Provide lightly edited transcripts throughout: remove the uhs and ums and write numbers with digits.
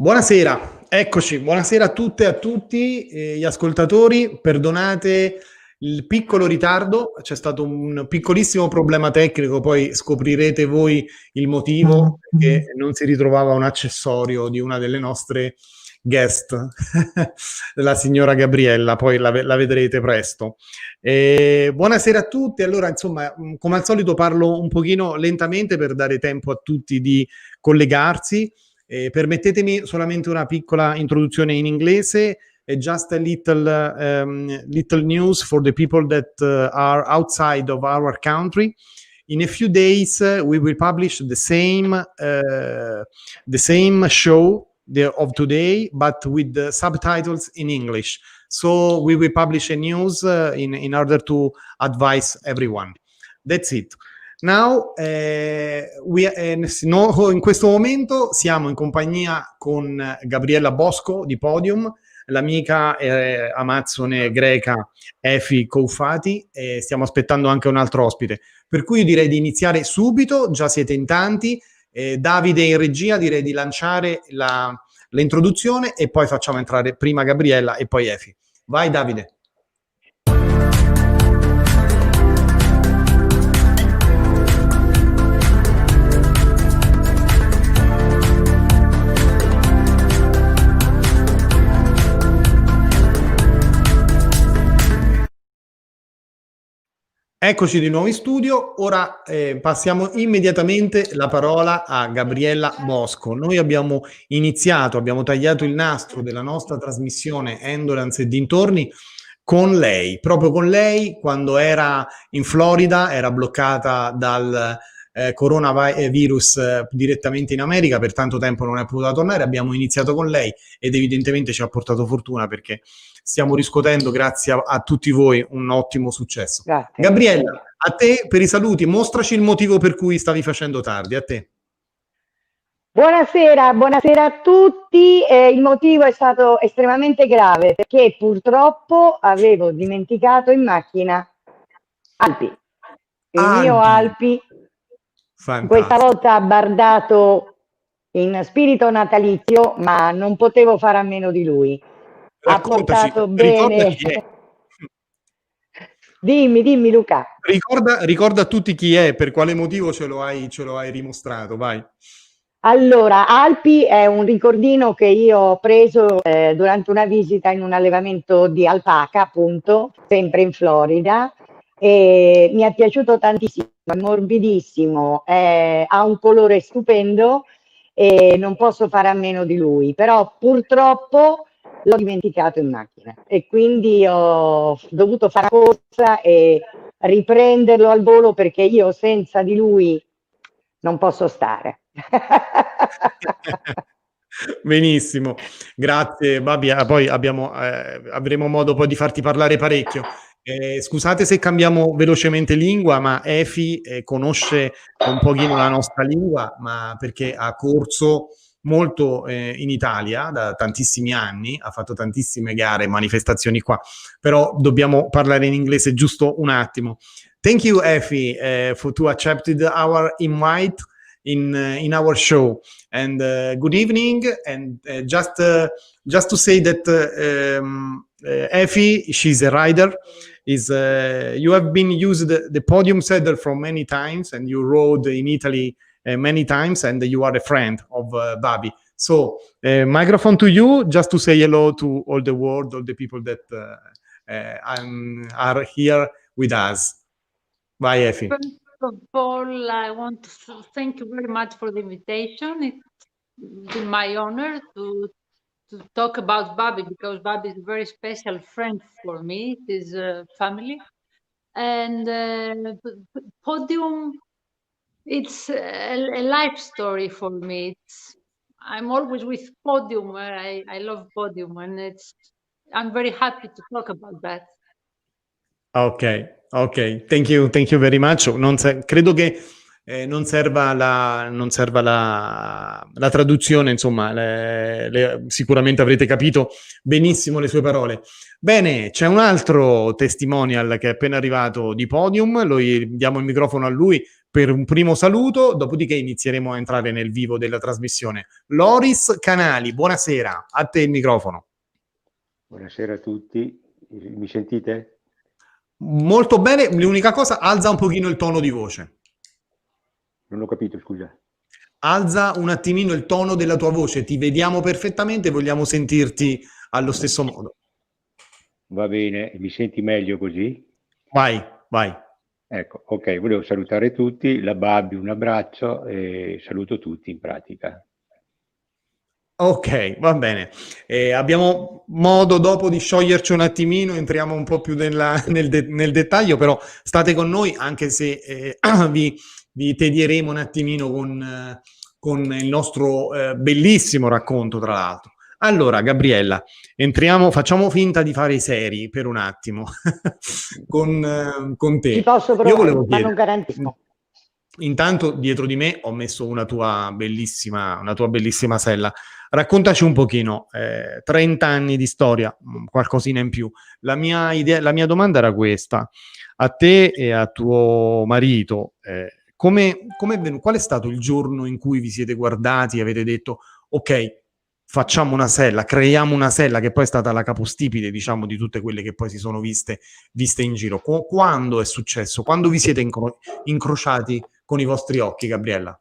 Buonasera, eccoci, buonasera a tutte e a tutti gli ascoltatori, perdonate il piccolo ritardo, c'è stato un piccolissimo problema tecnico, poi scoprirete voi il motivo, perché non si ritrovava un accessorio di una delle nostre guest, la signora Gabriella, poi la vedrete presto. Buonasera a tutti, allora insomma, come al solito parlo un pochino lentamente per dare tempo a tutti di collegarsi. Permettetemi solamente una piccola introduzione in inglese. Just a little news for the people that are outside of our country. In a few days, we will publish the same show of today, but with the subtitles in English. So we will publish a news in order to advise everyone. That's it. Now, in questo momento siamo in compagnia con Gabriella Bosco di Podium, l'amica amazzone greca Efi Koufati, e stiamo aspettando anche un altro ospite. Per cui io direi di iniziare subito, già siete in tanti. Davide in regia, direi di lanciare l'introduzione e poi facciamo entrare prima Gabriella e poi Efi. Vai Davide. Eccoci di nuovo in studio, ora passiamo immediatamente la parola a Gabriella Bosco. Noi abbiamo tagliato il nastro della nostra trasmissione Endurance e dintorni con lei, proprio con lei quando era in Florida, era bloccata dal coronavirus direttamente in America, per tanto tempo non è potuta tornare, abbiamo iniziato con lei ed evidentemente ci ha portato fortuna perché stiamo riscuotendo, grazie a tutti voi, un ottimo successo. Grazie. Gabriella, a te per i saluti, mostraci il motivo per cui stavi facendo tardi, a te. Buonasera a tutti. Il motivo è stato estremamente grave perché purtroppo avevo dimenticato in macchina Alpi. Mio Alpi, fantastico. Questa volta bardato in spirito natalizio, ma non potevo fare a meno di lui. Ha portato bene. Dimmi Luca. Ricorda a tutti chi è, per quale motivo ce lo hai rimostrato, vai. Allora, Alpi è un ricordino che io ho preso durante una visita in un allevamento di alpaca, appunto, sempre in Florida, e mi è piaciuto tantissimo, è morbidissimo, ha un colore stupendo e non posso fare a meno di lui, però purtroppo l'ho dimenticato in macchina e quindi ho dovuto fare una corsa e riprenderlo al volo perché io senza di lui non posso stare. Benissimo, grazie Babi, poi avremo modo poi di farti parlare parecchio. Scusate se cambiamo velocemente lingua, ma Efi conosce un pochino la nostra lingua, ma perché ha corso molto in Italia da tantissimi anni, ha fatto tantissime gare e manifestazioni qua, però dobbiamo parlare in inglese giusto un attimo. Thank you Efi to accepted our invite in our show, and good evening, and just to say that Efi, she's a rider, you have been used the podium saddle from many times, and you rode in Italy many times, and you are a friend of Babi. So microphone to you, just to say hello to all the world, all the people that are here with us. Bye Efi. First of all, I want to thank you very much for the invitation. It's been my honor to talk about Babi, because Babi is a very special friend for me. It is a family. And Podium, it's a life story for me. I'm always with Podium. I love Podium, and I'm very happy to talk about that. Ok, thank you very much. Credo che non serva la traduzione, insomma, sicuramente avrete capito benissimo le sue parole. Bene, c'è un altro testimonial che è appena arrivato di Podium, diamo il microfono a lui per un primo saluto, dopodiché inizieremo a entrare nel vivo della trasmissione. Loris Canali, buonasera, a te il microfono. Buonasera a tutti, mi sentite? Molto bene, l'unica cosa, alza un pochino il tono di voce. Non ho capito, scusa. Alza un attimino il tono della tua voce, ti vediamo perfettamente, vogliamo sentirti allo stesso modo. Va bene, mi senti meglio così? Vai, vai. Ecco, ok, volevo salutare tutti, la Babi un abbraccio e saluto tutti in pratica. Ok, va bene. Abbiamo modo dopo di scioglierci un attimino, entriamo un po' più nel dettaglio, però state con noi anche se vi tedieremo un attimino con il nostro bellissimo racconto, tra l'altro. Allora, Gabriella, facciamo finta di fare i seri per un attimo con te. Ci posso provare, Io volevo ma non chiedere, garantisco. intanto dietro di me ho messo una tua bellissima sella. Raccontaci un pochino, 30 anni di storia, qualcosina in più. La mia domanda era questa: a te e a tuo marito, qual è stato il giorno in cui vi siete guardati e avete detto ok, facciamo una sella, creiamo una sella, che poi è stata la capostipite, diciamo, di tutte quelle che poi si sono viste in giro? Quando è successo? Quando vi siete incrociati con i vostri occhi, Gabriella?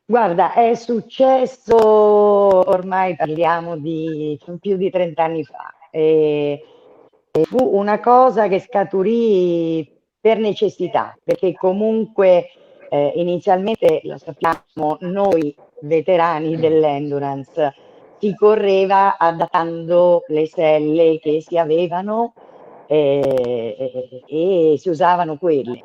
Guarda, è successo, ormai parliamo di più di 30 anni fa, e fu una cosa che scaturì per necessità, perché comunque inizialmente, lo sappiamo, noi veterani dell'endurance si correva adattando le selle che si avevano e si usavano quelle.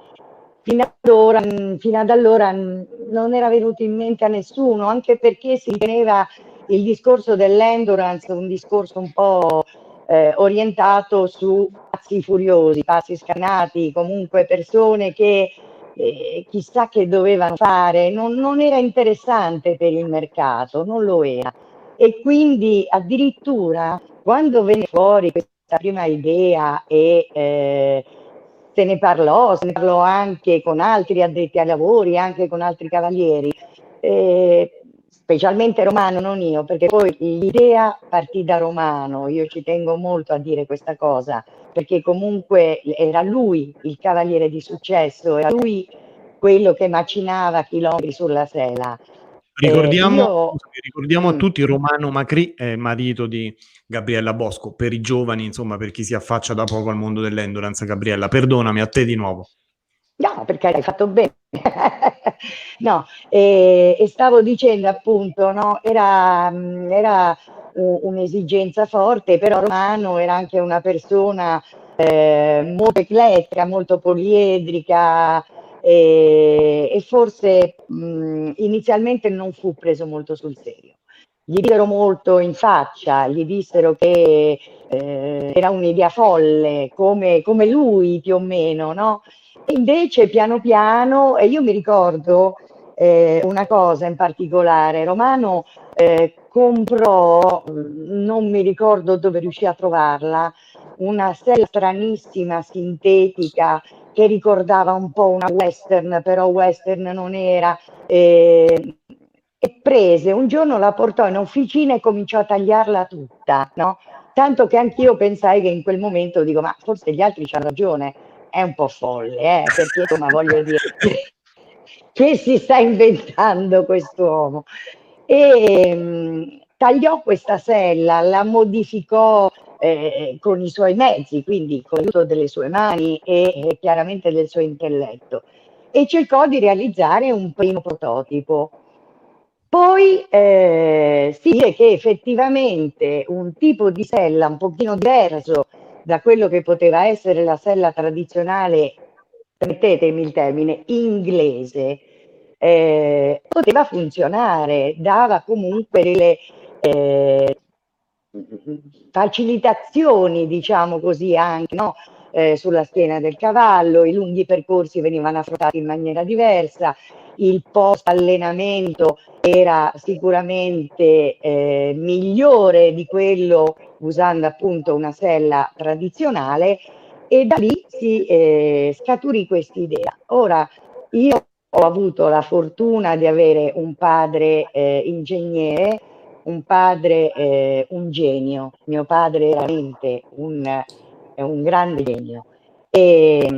Fino ad allora non era venuto in mente a nessuno, anche perché si riteneva il discorso dell'endurance un discorso un po' orientato su pazzi furiosi, pazzi scarnati, comunque persone che chissà che dovevano fare, non era interessante per il mercato, non lo era. E quindi addirittura quando venne fuori questa prima idea e se ne parlò anche con altri addetti ai lavori, anche con altri cavalieri, specialmente Romano, non io, perché poi l'idea partì da Romano, io ci tengo molto a dire questa cosa, perché comunque era lui il cavaliere di successo, era lui quello che macinava chilometri sulla sela. Ricordiamo a tutti Romano Macri è marito di Gabriella Bosco, per i giovani, insomma, per chi si affaccia da poco al mondo dell'endurance. Gabriella, perdonami, a te di nuovo. No, perché hai fatto bene. No, e stavo dicendo appunto, no, era un'esigenza forte, però Romano era anche una persona molto eclettica, molto poliedrica, e forse inizialmente non fu preso molto sul serio. Gli dissero molto in faccia, gli dissero che era un'idea folle, come lui più o meno, no? E invece piano piano, e io mi ricordo una cosa in particolare, Romano comprò, non mi ricordo dove riuscì a trovarla, una sella stranissima, sintetica, che ricordava un po' una western, però western non era, e prese, un giorno la portò in officina e cominciò a tagliarla tutta, no? Tanto che anch'io pensai che in quel momento dico, ma forse gli altri c'hanno ragione, è un po' folle, perché insomma voglio dire, che si sta inventando quest'uomo? E tagliò questa sella, la modificò con i suoi mezzi, quindi con l'aiuto delle sue mani e chiaramente del suo intelletto, e cercò di realizzare un primo prototipo. Poi si dice che effettivamente un tipo di sella un pochino diverso da quello che poteva essere la sella tradizionale, permettetemi il termine, inglese, poteva funzionare, dava comunque delle facilitazioni, diciamo così, anche, no? Sulla schiena del cavallo, i lunghi percorsi venivano affrontati in maniera diversa, il post allenamento era sicuramente migliore di quello usando appunto una sella tradizionale, e da lì si scaturì questa idea. Ora, io ho avuto la fortuna di avere un padre ingegnere, un padre un genio. Mio padre era veramente un grande genio. E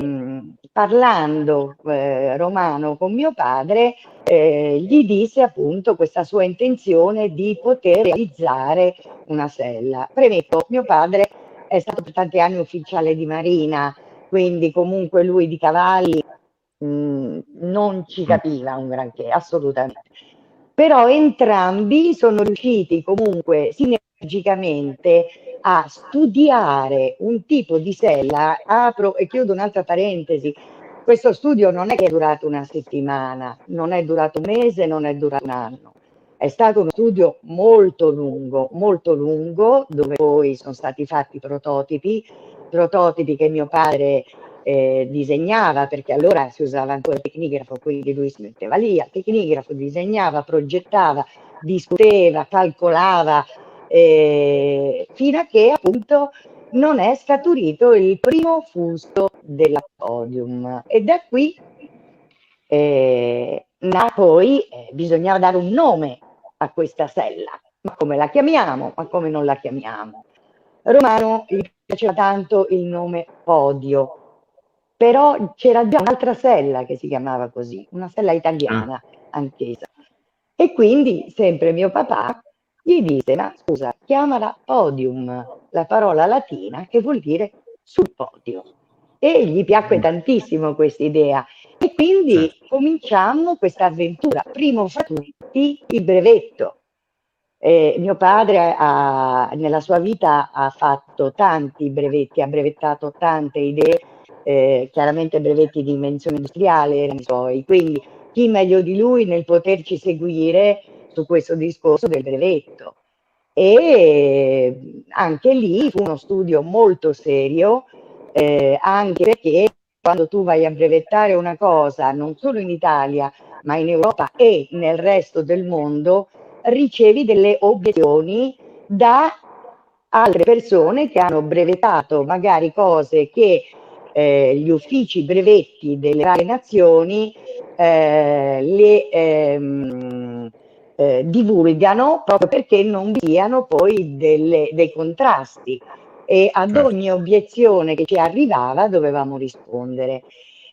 parlando romano con mio padre, gli disse appunto questa sua intenzione di poter realizzare una sella. Premetto, mio padre è stato per tanti anni ufficiale di marina, quindi comunque lui di cavalli non ci capiva un granché, assolutamente. Però entrambi sono riusciti comunque sinergicamente a studiare un tipo di sella. Apro e chiudo un'altra parentesi. Questo studio non è che è durato una settimana, non è durato un mese, non è durato un anno. È stato uno studio molto lungo, dove poi sono stati fatti prototipi che mio padre disegnava, perché allora si usava ancora il tecnigrafo, quindi lui si metteva lì al tecnigrafo, disegnava, progettava, discuteva, calcolava, fino a che appunto non è scaturito il primo fusto della Podium. E da qui poi bisognava dare un nome a questa sella. Ma come la chiamiamo? Ma come non la chiamiamo? Romano gli piaceva tanto il nome Podio, però c'era già un'altra sella che si chiamava così, una sella italiana anch'essa. E quindi sempre mio papà gli disse: ma scusa, chiamala Podium, la parola latina che vuol dire sul podio. E gli piacque tantissimo questa idea. E quindi cominciammo questa avventura. Primo fra tutti il brevetto. Mio padre nella sua vita ha fatto tanti brevetti, ha brevettato tante idee, chiaramente brevetti di invenzione industriale erano i suoi, quindi chi meglio di lui nel poterci seguire su questo discorso del brevetto. E anche lì fu uno studio molto serio, anche perché quando tu vai a brevettare una cosa, non solo in Italia, ma in Europa e nel resto del mondo, ricevi delle obiezioni da altre persone che hanno brevettato magari cose che gli uffici brevetti delle varie nazioni divulgano, proprio perché non vi siano poi dei contrasti, e ad ogni obiezione che ci arrivava dovevamo rispondere.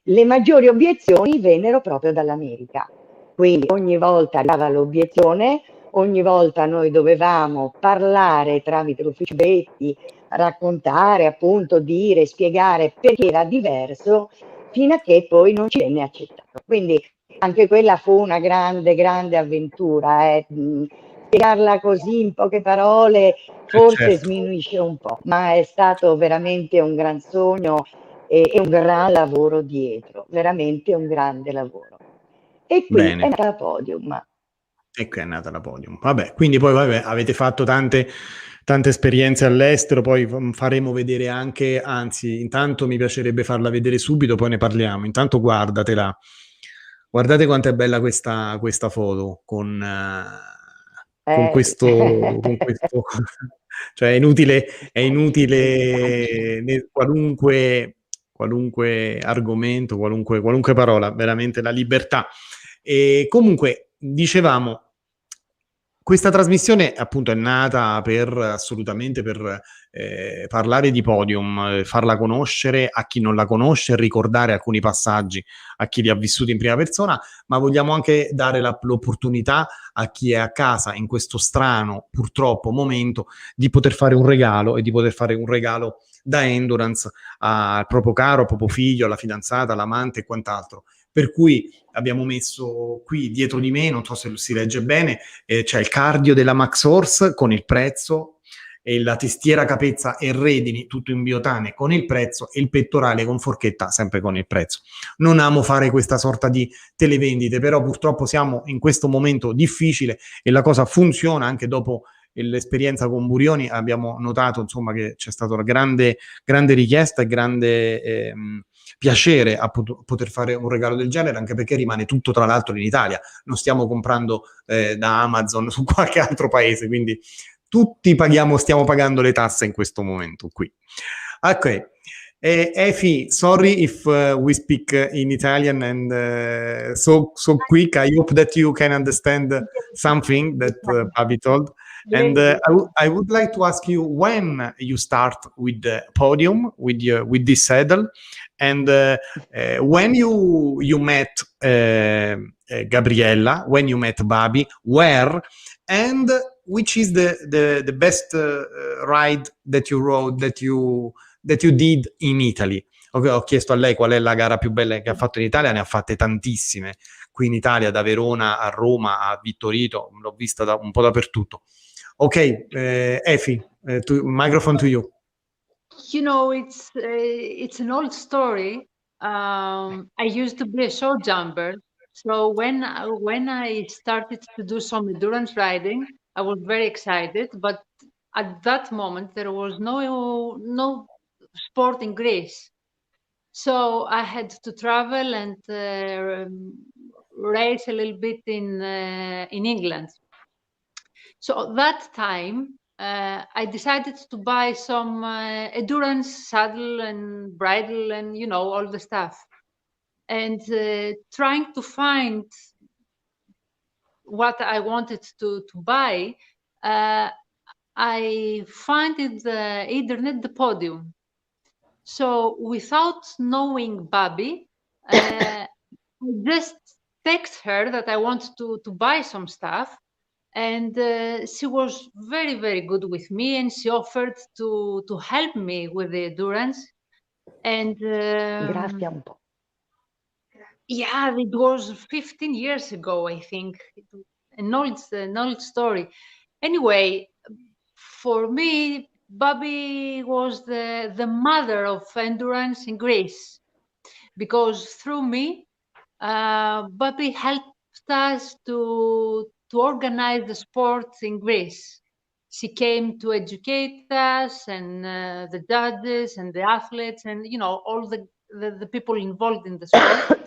Le maggiori obiezioni vennero proprio dall'America, quindi ogni volta arrivava l'obiezione, ogni volta noi dovevamo parlare tramite l'ufficio brevetti, raccontare, appunto, dire, spiegare perché era diverso, fino a che poi non ci venne accettato. Quindi anche quella fu una grande, grande avventura. Spiegarla così in poche parole forse sminuisce un po', ma è stato veramente un gran sogno e un gran lavoro dietro, veramente un grande lavoro. E qui è nata la Podium. E qui è nata la Podium. Vabbè, quindi poi avete fatto tante esperienze all'estero, poi faremo vedere anche, anzi, intanto mi piacerebbe farla vedere subito, poi ne parliamo. Intanto guardatela. Guardate quanto è bella questa foto con questo cioè è inutile qualunque argomento, qualunque parola, veramente la libertà. E comunque dicevamo, questa trasmissione appunto è nata assolutamente per parlare di Podium, farla conoscere a chi non la conosce, ricordare alcuni passaggi a chi li ha vissuti in prima persona, ma vogliamo anche dare l'opportunità a chi è a casa in questo strano, purtroppo, momento di poter fare un regalo, e di poter fare un regalo da Endurance al proprio caro, al proprio figlio, alla fidanzata, all'amante e quant'altro. Per cui abbiamo messo qui dietro di me, non so se si legge bene, c'è il cardio della Maxhorse con il prezzo, e la testiera capezza e redini tutto in biotane con il prezzo, e il pettorale con forchetta sempre con il prezzo. Non amo fare questa sorta di televendite, però purtroppo siamo in questo momento difficile e la cosa funziona. Anche dopo l'esperienza con Burioni abbiamo notato, insomma, che c'è stata una grande richiesta e grande piacere a poter fare un regalo del genere, anche perché rimane tutto, tra l'altro, in Italia, non stiamo comprando da Amazon su qualche altro paese, quindi tutti stiamo pagando le tasse in questo momento qui. Ok, Efi, sorry if we speak in Italian and so quick. I hope that you can understand something that Pavi told. And I would like to ask you when you start with the podium, with this saddle, and when you met Gabriella, when you met Babi, where, and which is the best ride that you rode, that you did in Italy. Ho chiesto a lei qual è la gara più bella che ha fatto in Italia, ne ha fatte tantissime qui in Italia, da Verona a Roma a Vittorito, l'ho vista un po' dappertutto. Ok, Efi, microphone to you. You know, it's an old story. I used to be a show jumper, so when I started to do some endurance riding, I was very excited. But at that moment, there was no sport in Greece, so I had to travel and race a little bit in England. So at that time, I decided to buy some endurance saddle and bridle and, you know, all the stuff. And trying to find what I wanted to buy, I found in the internet the podium. So without knowing Babi, I just text her that I want to buy some stuff. And she was very, very good with me, and she offered to help me with the endurance. And Grazie un po'. yeah, it was 15 years ago, I think. An old story. Anyway, for me, Babi was the mother of endurance in Greece, because through me, Babi helped us to organize the sports in Greece. She came to educate us, and the judges and the athletes, and, you know, all the people involved in the sport.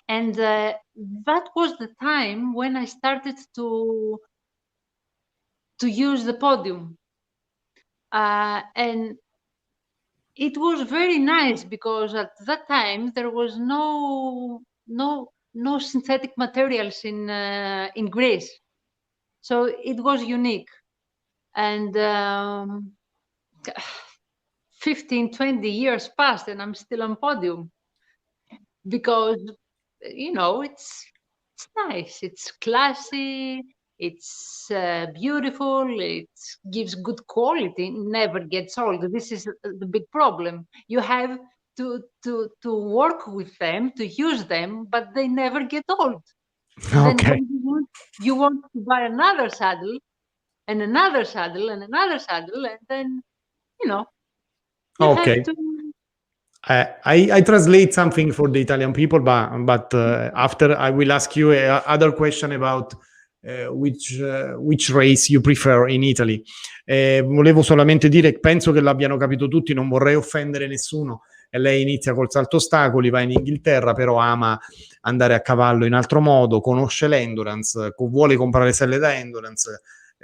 And that was the time when I started to use the podium. And it was very nice, because at that time there was no synthetic materials in Greece, so it was unique. And 15-20 years passed, and I'm still on podium, because, you know, it's nice, it's classy, it's beautiful, it gives good quality, never gets old. This is the big problem. You have to work with them, to use them, but they never get old. Okay. Then when you want to buy another saddle, and another saddle, and another saddle, and then, you know, you Okay. have to... I translate something for the Italian people, but after I will ask you other question about which race you prefer in Italy. Volevo solamente dire, penso che l'abbiano capito tutti, non vorrei offendere nessuno. E lei inizia col salto ostacoli, va in Inghilterra, però ama andare a cavallo in altro modo, conosce l'endurance, vuole comprare selle da endurance.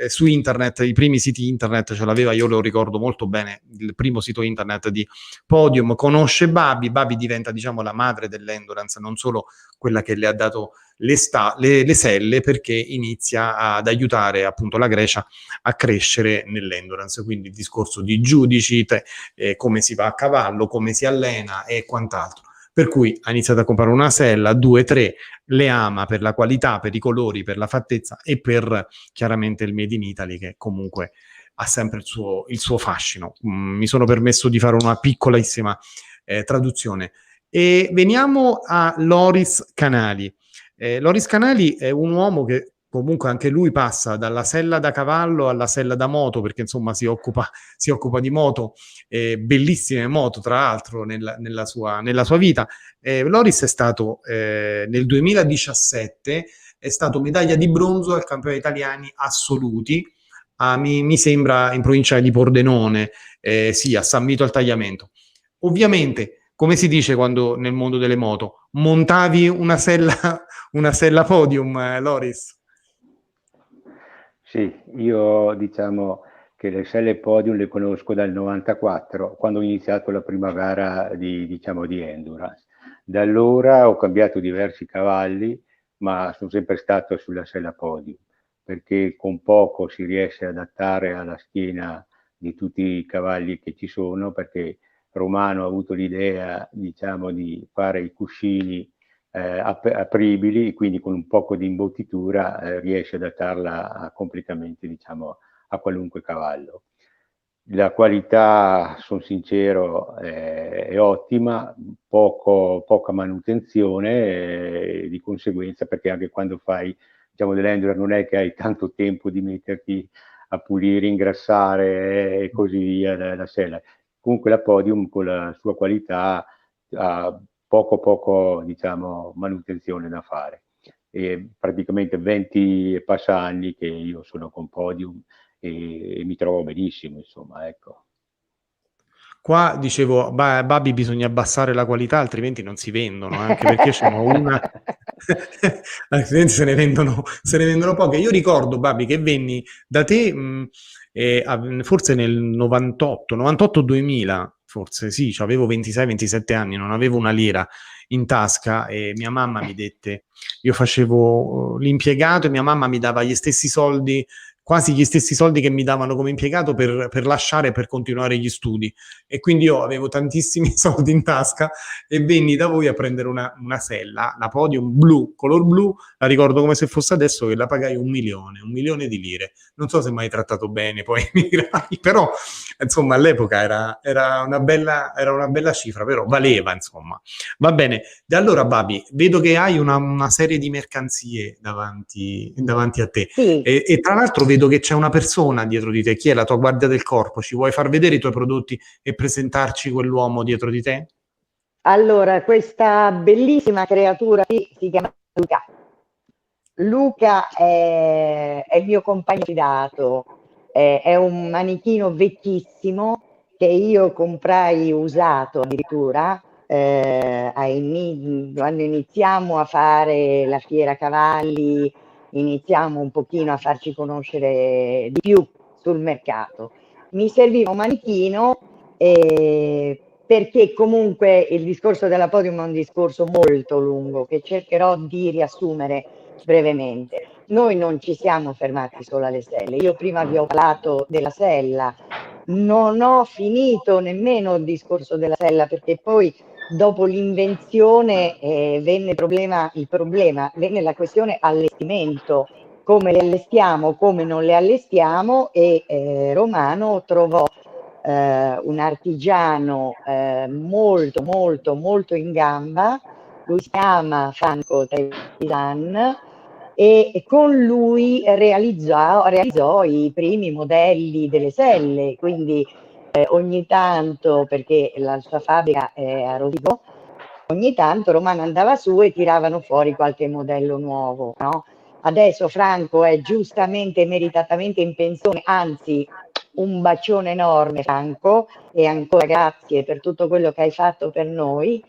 Su internet, i primi siti internet ce l'aveva, io lo ricordo molto bene, il primo sito internet di Podium, conosce Babi diventa, diciamo, la madre dell'endurance, non solo quella che le ha dato le selle, perché inizia ad aiutare appunto la Grecia a crescere nell'endurance, quindi il discorso di giudici, come si va a cavallo, come si allena e quant'altro. Per cui ha iniziato a comprare una sella, 2, 3, le ama per la qualità, per i colori, per la fattezza e per chiaramente il Made in Italy, che comunque ha sempre il suo fascino. Mi sono permesso di fare una piccolissima traduzione. E veniamo a Loris Canali. Loris Canali è un uomo che comunque anche lui passa dalla sella da cavallo alla sella da moto, perché insomma si occupa di moto, bellissime moto tra l'altro nella sua vita. Loris è stato nel 2017 è stato medaglia di bronzo al campionato italiani assoluti, mi sembra in provincia di Pordenone, sì, a San Vito al Tagliamento. Ovviamente, come si dice quando nel mondo delle moto, montavi una sella podium, Loris? Sì, io diciamo che le selle podium le conosco dal 94, quando ho iniziato la prima gara di endurance. Da allora ho cambiato diversi cavalli, ma sono sempre stato sulla sella podium, perché con poco si riesce ad adattare alla schiena di tutti i cavalli che ci sono, perché Romano ha avuto l'idea, diciamo, di fare i cuscini apribili, quindi con un poco di imbottitura riesce ad adattarla completamente, diciamo, a qualunque cavallo. La qualità, sono sincero, è ottima, poca manutenzione, di conseguenza, perché anche quando fai, diciamo, dell'endurance non è che hai tanto tempo di metterti a pulire, ingrassare e così via la sella. Comunque la Podium con la sua qualità ha poco, diciamo, manutenzione da fare. E praticamente 20 e passa anni che io sono con Podium e mi trovo benissimo, insomma, ecco. Qua dicevo, Babi, bisogna abbassare la qualità, altrimenti non si vendono, anche perché ce n'ho una, altrimenti se ne vendono poche. Io ricordo, Babi, che venni da te forse nel 98-2000, forse sì, avevo 26-27 anni, non avevo una lira in tasca e mia mamma mi dette, io facevo l'impiegato e mia mamma mi dava gli stessi soldi, quasi gli stessi soldi che mi davano come impiegato per lasciare e per continuare gli studi, e quindi io avevo tantissimi soldi in tasca e venni da voi a prendere una sella, la Podium blu, color blu, la ricordo come se fosse adesso, che la pagai 1 milione di lire. Non so se mai trattato bene poi mi dirai, però insomma all'epoca era una bella cifra, però valeva, insomma. Va bene, da allora Babi, vedo che hai una serie di mercanzie davanti a te. Sì. E tra l'altro vedo che c'è una persona dietro di te. Chi è la tua guardia del corpo? Ci vuoi far vedere i tuoi prodotti e presentarci quell'uomo dietro di te? Allora, questa bellissima creatura qui si chiama Luca. Luca è il mio compagno fidato, è un manichino vecchissimo che io comprai usato addirittura quando iniziamo a fare la fiera cavalli, iniziamo un pochino a farci conoscere di più sul mercato. Mi serviva un manichino perché comunque il discorso della Podium è un discorso molto lungo che cercherò di riassumere brevemente. Noi non ci siamo fermati solo alle selle. Io prima vi ho parlato della sella, non ho finito nemmeno il discorso della sella, perché poi dopo l'invenzione venne venne la questione allestimento, come le allestiamo, come non le allestiamo, e Romano trovò un artigiano molto in gamba. Lui si chiama Franco Trevisan e con lui realizzò i primi modelli delle selle, quindi ogni tanto, perché la sua fabbrica è a Rovigo, ogni tanto Romano andava su e tiravano fuori qualche modello nuovo, no? Adesso Franco è giustamente e meritatamente in pensione, anzi un bacione enorme Franco, e ancora grazie per tutto quello che hai fatto per noi.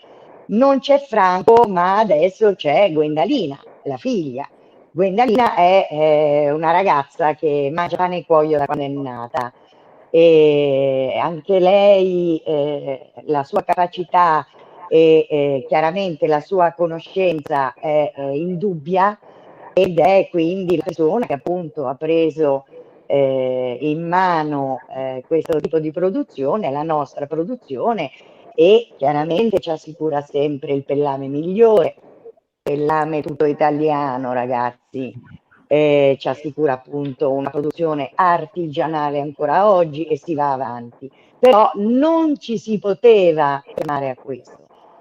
Non c'è Franco, ma adesso c'è Gwendalina, la figlia. Gwendalina è una ragazza che mangia pane e cuoio da quando è nata, e anche lei, la sua capacità e chiaramente la sua conoscenza è indubbia, ed è quindi la persona che appunto ha preso in mano questo tipo di produzione, la nostra produzione, e chiaramente ci assicura sempre il pellame migliore, pellame tutto italiano, ragazzi. Ci assicura appunto una produzione artigianale ancora oggi e si va avanti. Però non ci si poteva fermare a questo.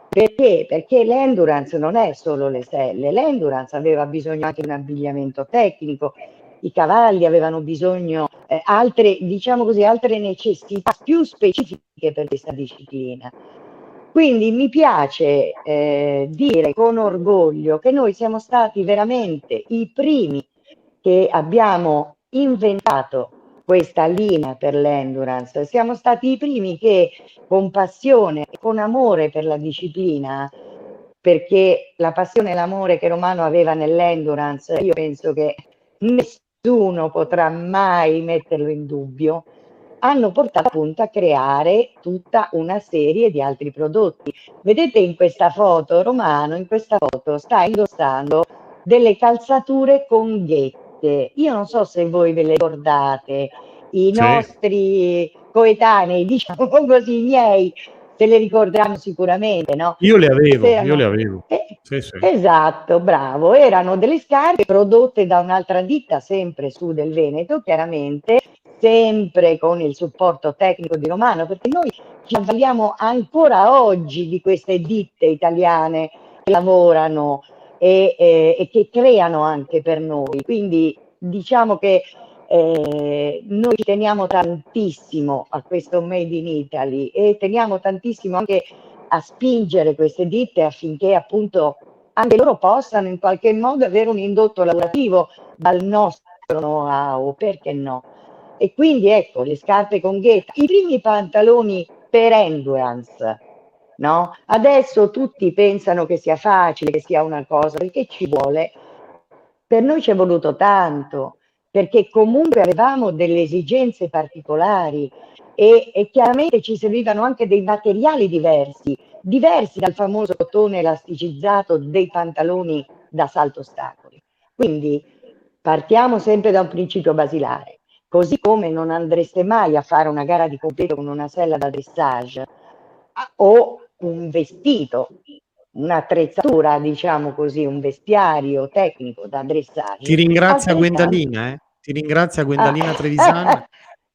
Perché? Perché l'endurance non è solo le selle, l'endurance aveva bisogno anche di un abbigliamento tecnico, i cavalli avevano bisogno altre, diciamo così, altre necessità più specifiche per questa disciplina. Quindi mi piace dire con orgoglio che noi siamo stati veramente i primi che abbiamo inventato questa linea per l'endurance, siamo stati i primi che con passione e con amore per la disciplina, perché la passione e l'amore che Romano aveva nell'endurance, io penso che nessuno nessuno potrà mai metterlo in dubbio, hanno portato appunto a creare tutta una serie di altri prodotti. Vedete in questa foto, Romano, in questa foto sta indossando delle calzature con ghette. Io non so se voi ve le ricordate, i Sì. nostri coetanei, diciamo così, i miei, se le ricorderanno sicuramente, no? Io le avevo, Erano- io le avevo. eh, Sì, sì. Esatto, bravo. Erano delle scarpe prodotte da un'altra ditta, sempre su del Veneto, chiaramente, sempre con il supporto tecnico di Romano, perché noi ci avvaliamo ancora oggi di queste ditte italiane che lavorano e che creano anche per noi. Quindi diciamo che noi teniamo tantissimo a questo Made in Italy e teniamo tantissimo anche a spingere queste ditte affinché appunto anche loro possano in qualche modo avere un indotto lavorativo dal nostro know-how, perché no? E quindi ecco, le scarpe con ghetta, i primi pantaloni per endurance, no? Adesso tutti pensano che sia facile, che sia una cosa, perché ci vuole. Per noi ci è voluto tanto, perché comunque avevamo delle esigenze particolari e chiaramente ci servivano anche dei materiali diversi dal famoso cotone elasticizzato dei pantaloni da salto ostacoli. Quindi partiamo sempre da un principio basilare, così come non andreste mai a fare una gara di completo con una sella da dressage o un vestito, un'attrezzatura, diciamo così, un vestiario tecnico da dressage. Ti ringrazia Altrettanto. Gwendalina, Ti ringrazia Gwendalina Trevisan. La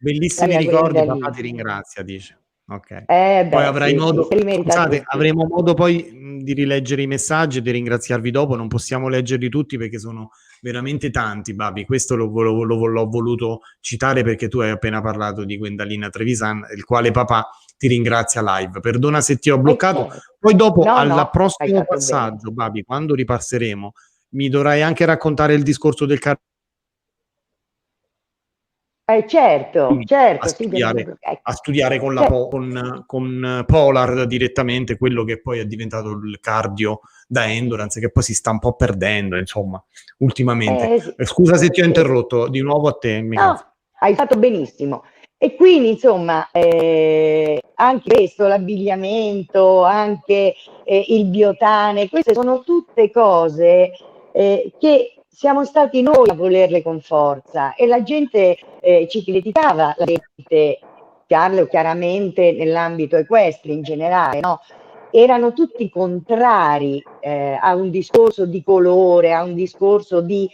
Bellissimi mia ricordi, papà ti Gwendalina. ringrazia, dice. Ok. Poi Beh, avrai sì, sì, modo, se li merita scusate, tutti. avremo modo poi di rileggere i messaggi e di ringraziarvi dopo. Non possiamo leggerli tutti perché sono veramente tanti, Babi. Questo l'ho voluto citare perché tu hai appena parlato di Gwendalina Trevisan, il quale papà ti ringrazia live. Perdona se ti ho bloccato. Certo. Poi dopo, No, al no, hai prossimo fatto bene. passaggio, Babi, quando ripasseremo, mi dovrai anche raccontare il discorso del Certo, a certo, sì, studiare, ecco. a studiare con, con Polar direttamente quello che poi è diventato il cardio da endurance, che poi si sta un po' perdendo, insomma, ultimamente. Sì, Scusa se ti ho sì. interrotto, di nuovo a te il microfono. No, hai fatto benissimo. E quindi, insomma, anche questo, l'abbigliamento, anche il biotane, queste sono tutte cose che siamo stati noi a volerle con forza e la gente ci criticava, la gente, parlo chiaramente nell'ambito equestre in generale, no? Erano tutti contrari a un discorso di colore, a un discorso di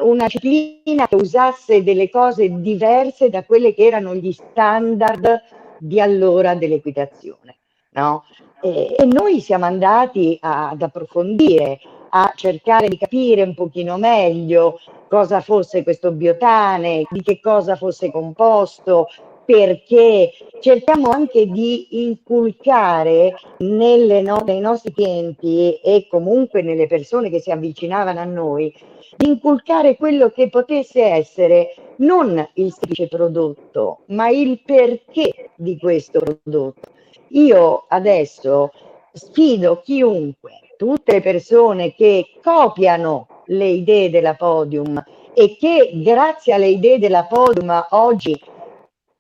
una disciplina che usasse delle cose diverse da quelle che erano gli standard di allora dell'equitazione, no? E noi siamo andati ad approfondire, a cercare di capire un pochino meglio cosa fosse questo biotane, di che cosa fosse composto, perché cerchiamo anche di inculcare nei nostri clienti e comunque nelle persone che si avvicinavano a noi, di inculcare quello che potesse essere non il semplice prodotto, ma il perché di questo prodotto. Io adesso sfido chiunque, tutte le persone che copiano le idee della Podium e che grazie alle idee della Podium oggi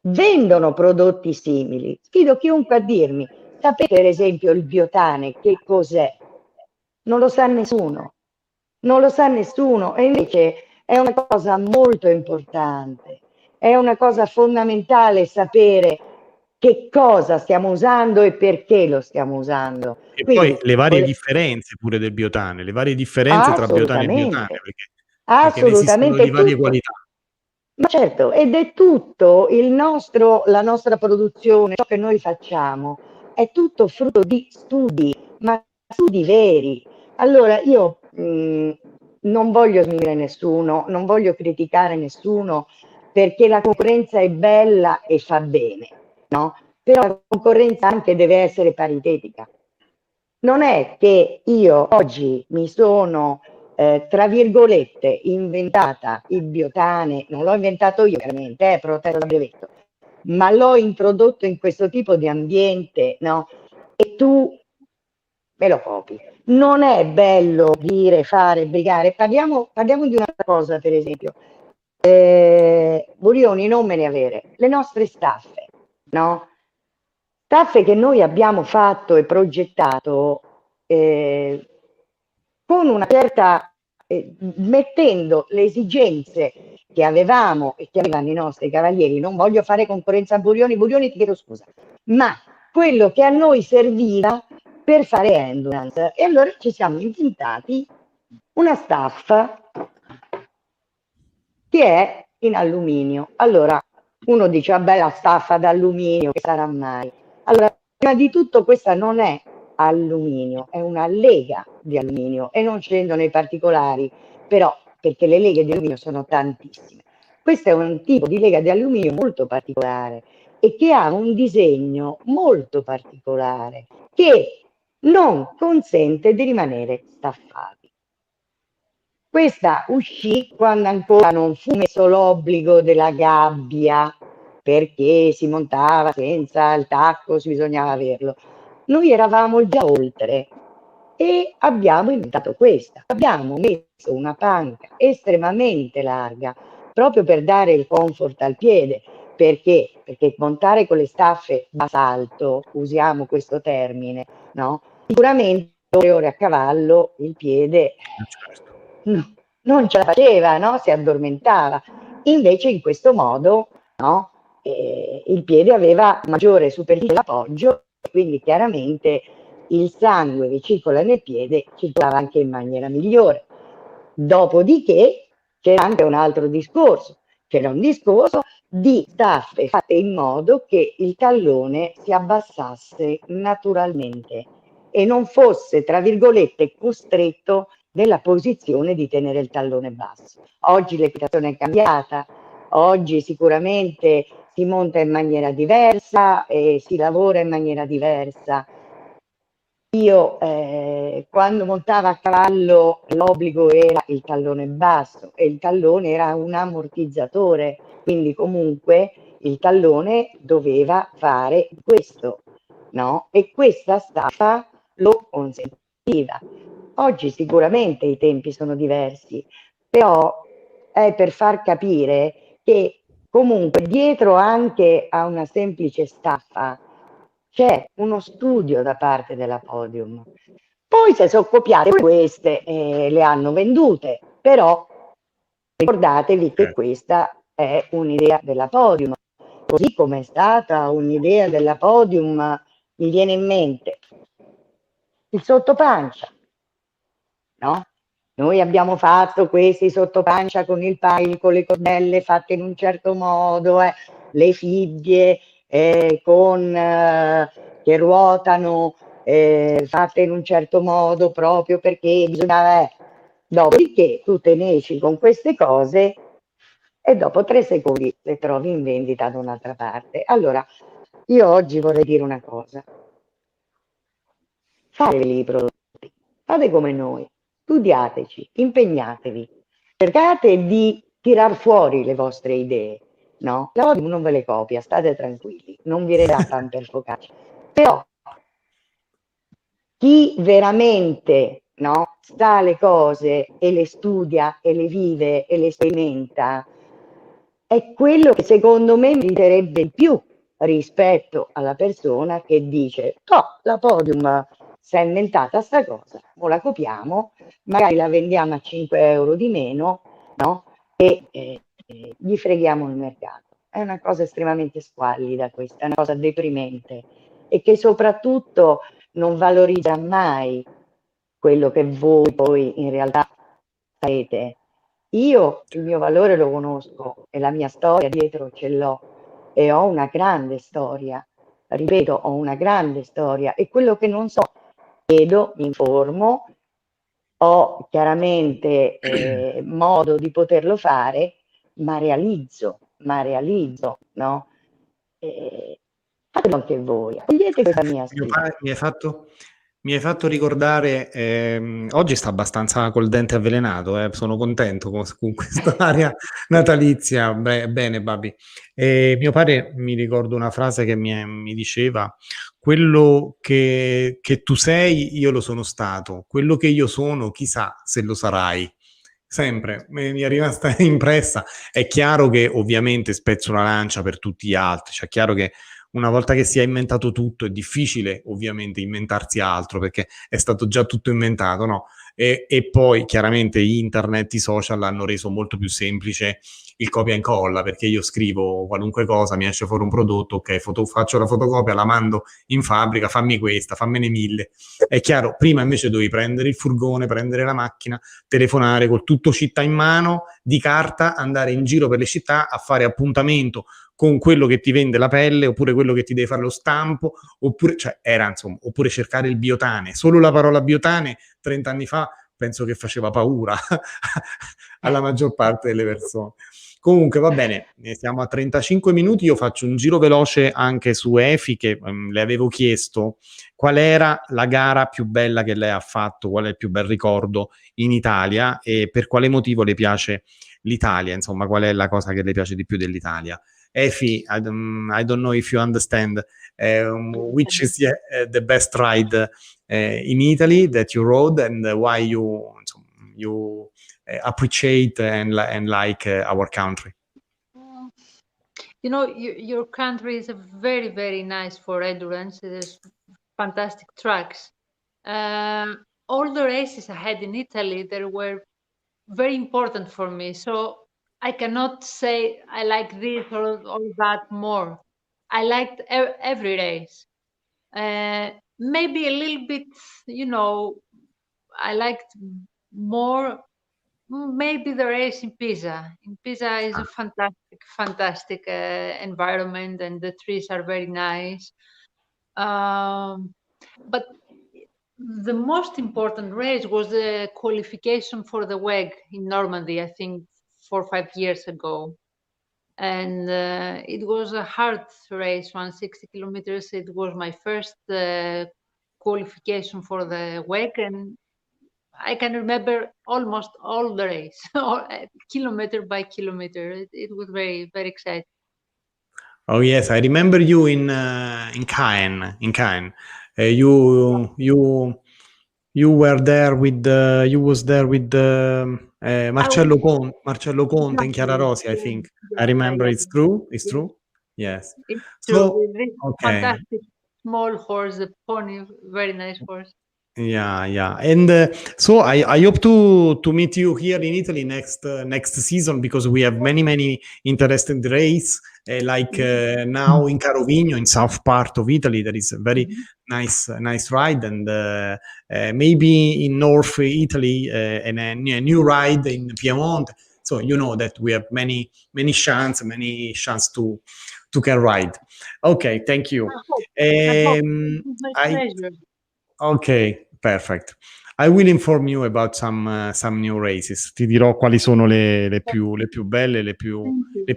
vendono prodotti simili. Sfido chiunque a dirmi, sapete per esempio il biotane che cos'è? Non lo sa nessuno, non lo sa nessuno e invece è una cosa molto importante, è una cosa fondamentale sapere che cosa stiamo usando e perché lo stiamo usando. E poi Quindi, le varie differenze pure del biotane, le varie differenze tra biotane e biotane, assolutamente, perché ne esistono di assolutamente varie tutto. qualità. Ma certo, ed è tutto la nostra produzione, ciò che noi facciamo, è tutto frutto di studi, ma studi veri. Allora io non voglio sminuire nessuno, non voglio criticare nessuno, perché la concorrenza è bella e fa bene, no? Però la concorrenza anche deve essere paritetica. Non è che io oggi mi sono tra virgolette, inventata il biotane, non l'ho inventato io chiaramente, protetto da brevetto, ma l'ho introdotto in questo tipo di ambiente, no? E tu me lo copi. Non è bello dire, fare, brigare. Parliamo di una cosa, per esempio. Burioni non me ne avere, le nostre staffe, no? Staffe che noi abbiamo fatto e progettato con una certa, mettendo le esigenze che avevamo e che avevano i nostri cavalieri. Non voglio fare concorrenza a Burioni, ti chiedo scusa, ma quello che a noi serviva per fare endurance. E allora ci siamo inventati una staffa che è in alluminio. Allora uno dice, vabbè, la staffa d'alluminio, che sarà mai? Allora, prima di tutto questa non è alluminio, è una lega di alluminio, e non scendo nei particolari, però, perché le leghe di alluminio sono tantissime. Questo è un tipo di lega di alluminio molto particolare e che ha un disegno molto particolare che non consente di rimanere staffati. Questa uscì quando ancora non fu messo l'obbligo della gabbia, perché si montava senza il tacco, si bisognava averlo. Noi eravamo già oltre e abbiamo inventato questa. Abbiamo messo una panca estremamente larga proprio per dare il comfort al piede. Perché? Perché montare con le staffe da salto, usiamo questo termine, no? Sicuramente ore a cavallo il piede non ce la faceva, no? Si addormentava. Invece in questo modo, no? Il piede aveva maggiore superficie d'appoggio, quindi chiaramente il sangue che circola nel piede circolava anche in maniera migliore. Dopodiché c'era anche un altro discorso, c'era un discorso di staffe fatte in modo che il tallone si abbassasse naturalmente e non fosse, tra virgolette, costretto nella posizione di tenere il tallone basso. Oggi l'equitazione è cambiata, oggi sicuramente si monta in maniera diversa e si lavora in maniera diversa. Io quando montavo a cavallo l'obbligo era il tallone basso e il tallone era un ammortizzatore, quindi comunque il tallone doveva fare questo, no? E questa staffa lo consentiva. Oggi sicuramente i tempi sono diversi, però è per far capire che comunque dietro anche a una semplice staffa c'è uno studio da parte della Podium. Poi si sono copiate queste e le hanno vendute, però ricordatevi che questa è un'idea della Podium, così come è stata un'idea della Podium, mi viene in mente il sottopancia, no? Noi abbiamo fatto questi sottopancia con il pile, con le cordelle fatte in un certo modo, le fibbie che ruotano, fatte in un certo modo proprio perché bisognava. Dopodiché tu te ne esci con queste cose e dopo 3 secondi le trovi in vendita da un'altra parte. Allora, io oggi vorrei dire una cosa. Fatevi i prodotti, fate come noi, studiateci, impegnatevi, cercate di tirar fuori le vostre idee, no? La Podium non ve le copia, state tranquilli, non vi redà Pamper Focaccia. Però chi veramente, no, sta alle cose e le studia e le vive e le sperimenta è quello che secondo me meriterebbe di più rispetto alla persona che dice la Podium si è inventata sta cosa, o la copiamo, magari la vendiamo a 5 euro di meno, no? E gli freghiamo il mercato. È una cosa estremamente squallida questa, è una cosa deprimente e che soprattutto non valorizza mai quello che voi poi in realtà sarete. Io il mio valore lo conosco e la mia storia dietro ce l'ho e ho una grande storia, ripeto, ho una grande storia e quello che non so chiedo, mi informo, ho chiaramente modo di poterlo fare, ma realizzo, no? Fatelo anche voi, accogliete questa mia sfida. Mi hai fatto ricordare, oggi sta abbastanza col dente avvelenato, sono contento con questa area natalizia. Bene, Babi. Mio padre, mi ricordo una frase che mi diceva: quello che tu sei, io lo sono stato, quello che io sono, chissà se lo sarai. sempre, mi è rimasta impressa. È chiaro che ovviamente spezzo una lancia per tutti gli altri, cioè è chiaro che una volta che si è inventato tutto è difficile ovviamente inventarsi altro perché è stato già tutto inventato, no? E poi chiaramente internet, i social hanno reso molto più semplice il copia e incolla, perché io scrivo qualunque cosa, mi esce fuori un prodotto, ok, faccio la fotocopia, la mando in fabbrica, fammi questa, fammene 1000. È chiaro, prima invece dovevi prendere il furgone, prendere la macchina, telefonare col tutto città in mano, di carta, andare in giro per le città a fare appuntamento con quello che ti vende la pelle, oppure quello che ti deve fare lo stampo, oppure, cioè, era, insomma, oppure cercare il biotane. Solo la parola biotane 30 anni fa penso che faceva paura alla maggior parte delle persone. Comunque va bene, siamo a 35 minuti, io faccio un giro veloce anche su Efi che le avevo chiesto qual era la gara più bella che lei ha fatto, qual è il più bel ricordo in Italia e per quale motivo le piace l'Italia, insomma qual è la cosa che le piace di più dell'Italia. Efi, I don't know if you understand which is the best ride in Italy that you rode and why you appreciate and like our country. You know, your country is very, very nice for endurance. There's fantastic tracks. All the races I had in Italy, they were very important for me. So I cannot say I like this or that more. I liked every race. Maybe a little bit, you know, I liked more maybe the race in Pisa. In Pisa is a fantastic environment, and the trees are very nice. But the most important race was the qualification for the WEG in Normandy, I think 4 or 5 years ago. And it was a hard race, 160 kilometers. It was my first qualification for the WEG, and I can remember almost all the race, kilometer by kilometer. It was very, very exciting. Oh yes, I remember you in Caen. In Caen, you were there with you was there with Marcello Conte and Chiara Rossi, I think. I remember. It's true. It's true. Yes. It's So true. It's okay. Fantastic small horse, the pony, very nice horse. Yeah. And so I hope to meet you here in Italy next season because we have many interesting race like now in Carovigno in south part of Italy there is a very nice ride and maybe in North Italy and a new ride in Piedmont. So you know that we have many chance to can ride. Okay, thank you. My pleasure. Ok, perfect. I will inform you about some new races. Ti dirò quali sono le più belle, le più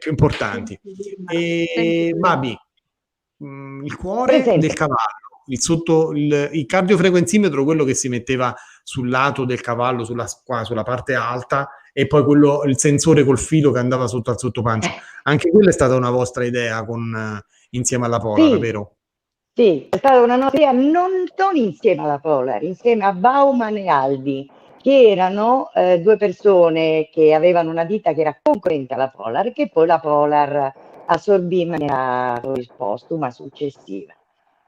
importanti. E Babi, il cuore Presente. del cavallo, il cardiofrequenzimetro, quello che si metteva sul lato del cavallo, sulla parte alta, e poi il sensore col filo che andava sotto al sottopancia. Anche quella è stata una vostra idea insieme alla Polar, Sì. vero? Sì, è stata una nostra idea, non insieme alla Polar, insieme a Baumann e Aldi, che erano 2 persone che avevano una ditta che era concorrente alla Polar, che poi la Polar assorbì in maniera postuma successiva.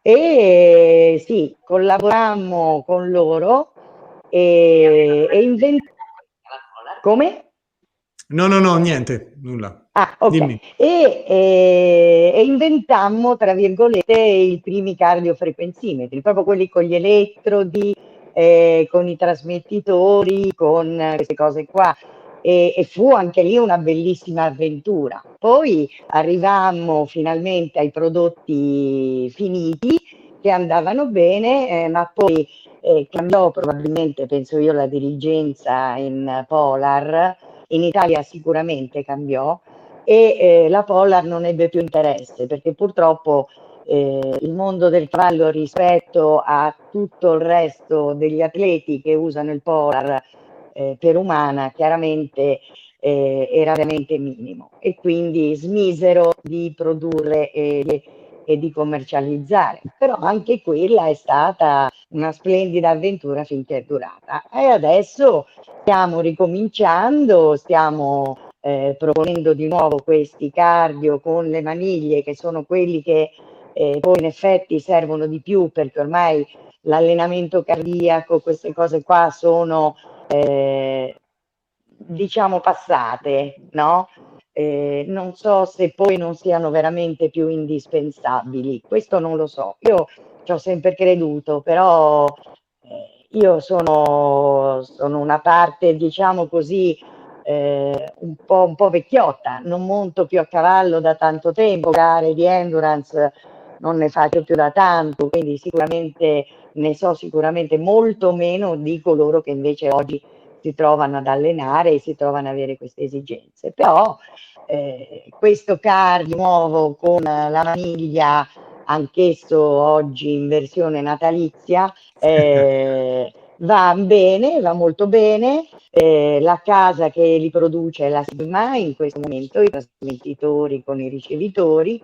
E sì, collaborammo con loro e inventammo. Come? No, niente, nulla. Ah, ok. Dimmi. E inventammo, tra virgolette, i primi cardiofrequenzimetri, proprio quelli con gli elettrodi, con i trasmettitori, con queste cose qua. E fu anche lì una bellissima avventura. Poi arrivammo finalmente ai prodotti finiti che andavano bene, ma poi cambiò probabilmente, penso io, la dirigenza in Polar. In Italia sicuramente cambiò e la Polar non ebbe più interesse perché purtroppo il mondo del cavallo rispetto a tutto il resto degli atleti che usano il Polar per umana chiaramente era veramente minimo e quindi smisero di produrre e di commercializzare, però anche quella è stata una splendida avventura finché è durata. E adesso stiamo ricominciando, stiamo proponendo di nuovo questi cardio con le maniglie, che sono quelli che poi in effetti servono di più, perché ormai l'allenamento cardiaco, queste cose qua sono diciamo passate, no? Non so se poi non siano veramente più indispensabili, questo non lo so. Io ci ho sempre creduto, però io sono una parte, diciamo così, un po' vecchiotta, non monto più a cavallo da tanto tempo, gare di endurance non ne faccio più da tanto, quindi sicuramente ne so sicuramente molto meno di coloro che invece oggi si trovano ad allenare e si trovano ad avere queste esigenze. Però questo cardio nuovo con la maniglia, anch'esso oggi in versione natalizia, va bene, va molto bene. La casa che li produce è la Sigma, in questo momento i trasmettitori con i ricevitori,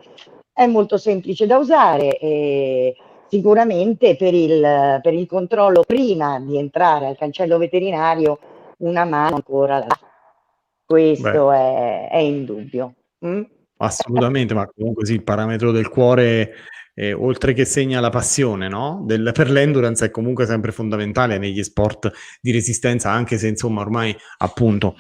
è molto semplice da usare e sicuramente per il controllo prima di entrare al cancello veterinario una mano ancora là. Questo è indubbio. Assolutamente, ma comunque sì, il parametro del cuore, oltre che segna la passione, no? Per l'endurance è comunque sempre fondamentale negli sport di resistenza, anche se insomma ormai appunto